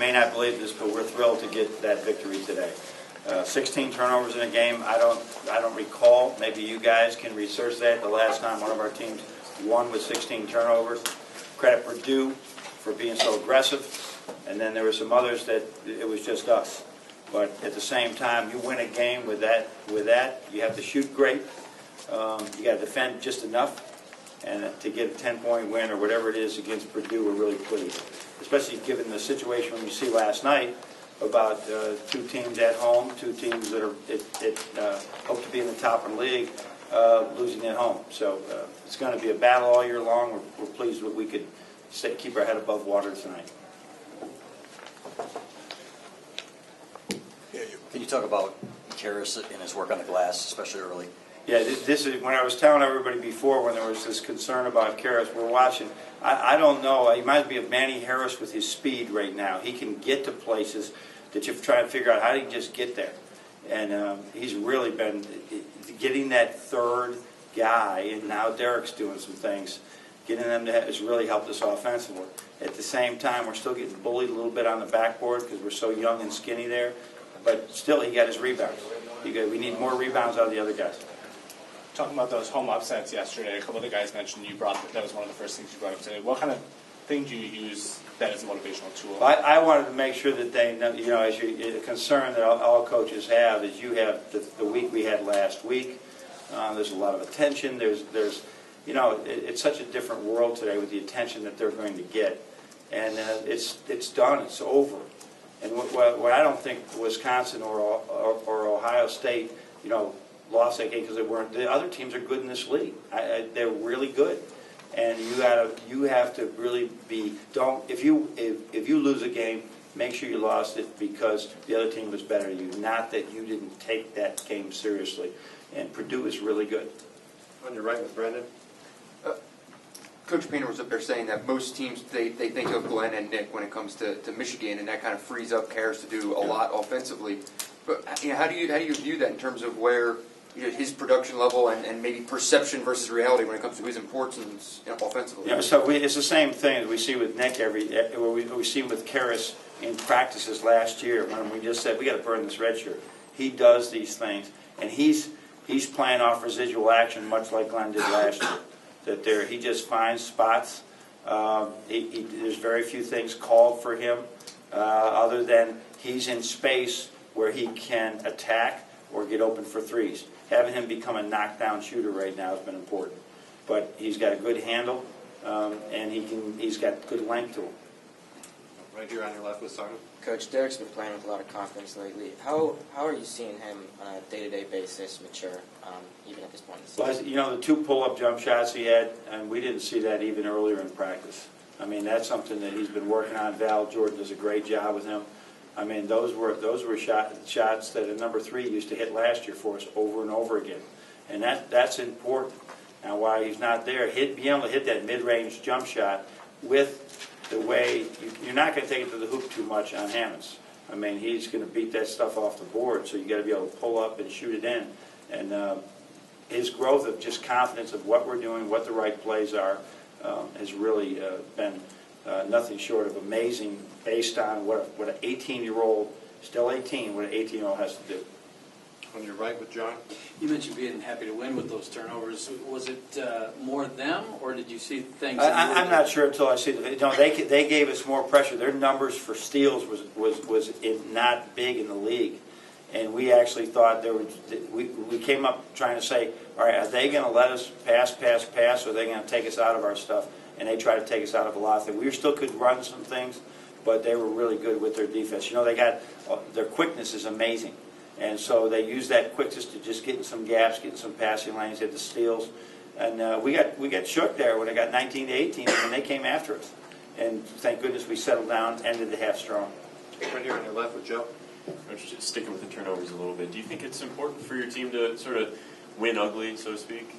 may not believe this, but we're thrilled to get that victory today. 16 turnovers in a game. I don't recall. Maybe you guys can research that. The last time one of our teams won with 16 turnovers. Credit Purdue for being so aggressive, and then there were some others that it was just us. But at the same time, you win a game with that. You have to shoot great. You got to defend just enough. And to get a 10-point win or whatever it is against Purdue, we're really pleased. Especially given the situation when you see last night about two teams at home, two teams that are hope to be in the top of the league, losing at home. So it's going to be a battle all year long. We're pleased that we could keep our head above water tonight. Can you talk about Karras and his work on the glass, especially early? Yeah, this is when I was telling everybody before when there was this concern about Karras. We're watching. I don't know. He might be a Manny Harris with his speed right now. He can get to places that you're trying to figure out how do you just get there. And he's really been getting that third guy, and now Derek's doing some things. Getting them to has really helped us offensively. At the same time, we're still getting bullied a little bit on the backboard because we're so young and skinny there. But still, he got his rebounds. We need more rebounds out of the other guys. Talking about those home upsets yesterday, a couple of the guys mentioned that was one of the first things you brought up today. What kind of thing do you use that as a motivational tool? Well, I wanted to make sure that they know, as a concern that all coaches have is you have the week we had last week. There's a lot of attention. There's it's such a different world today with the attention that they're going to get, and it's done. It's over. And what I don't think Wisconsin or Ohio State, lost that game because they weren't. The other teams are good in this league. They're really good, and you have to really be. If you lose a game, make sure you lost it because the other team was better than you. Not that you didn't take that game seriously. And Purdue is really good. On your right with Brendan. Coach Painter was up there saying that most teams, they think of Glenn and Nick when it comes to Michigan, and that kind of frees up Karras to do a lot offensively. But how do you view that in terms of where his production level and maybe perception versus reality when it comes to his importance offensively? So it's the same thing as we see with Nick we see with Karras in practices last year when we just said we got to burn this red shirt. He does these things, and he's playing off residual action much like Glenn did last year. He just finds spots. There's very few things called for him other than he's in space where he can attack or get open for threes. Having him become a knockdown shooter right now has been important. But he's got a good handle, and he's got good length to him. Right here on your left with Simon. Coach, Derek's been playing with a lot of confidence lately. How are you seeing him on a day-to-day basis mature, even at this point in the season? Well, the two pull-up jump shots he had, and we didn't see that even earlier in practice. I mean, that's something that he's been working on. Val Jordan does a great job with him. I mean, those were shots that a number 3 used to hit last year for us over and over again, and that's important. Now, while he's not there, being able to hit that mid-range jump shot with the way you're not going to take it to the hoop too much on Hammonds. I mean, he's going to beat that stuff off the board, so you got to be able to pull up and shoot it in. And his growth of just confidence of what we're doing, what the right plays are, has really been nothing short of amazing based on what an 18-year-old, still 18, what an 18-year-old has to do. On your right with John. You mentioned being happy to win with those turnovers. Was it more them, or did you see things? I'm not sure until I see them. They gave us more pressure. Their numbers for steals was not big in the league, and we actually thought we came up trying to say, all right, are they going to let us pass, or are they going to take us out of our stuff? And they tried to take us out of a lot of things. We still could run some things, but they were really good with their defense. They got their quickness is amazing. And so they used that quickness to just get in some gaps, get in some passing lanes, hit the steals. And we got shook there when it got 19-18, and they came after us. And thank goodness we settled down, ended the half strong. Right here on your left with Joe. Just sticking with the turnovers a little bit, do you think it's important for your team to sort of win ugly, so to speak?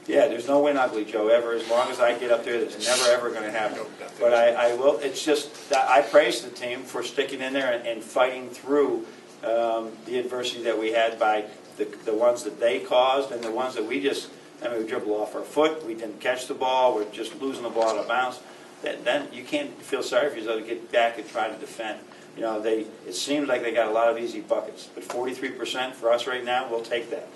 Yeah, there's no win ugly, Joe, ever. As long as I get up there, that's never, ever going to happen. But I will. It's just I praise the team for sticking in there and fighting through the adversity that we had by the ones that they caused and the ones that we dribble off our foot. We didn't catch the ball. We're just losing the ball out of bounds. then you can't feel sorry for yourself to get back and try to defend. You know, it seems like they got a lot of easy buckets, but 43% for us right now, we'll take that.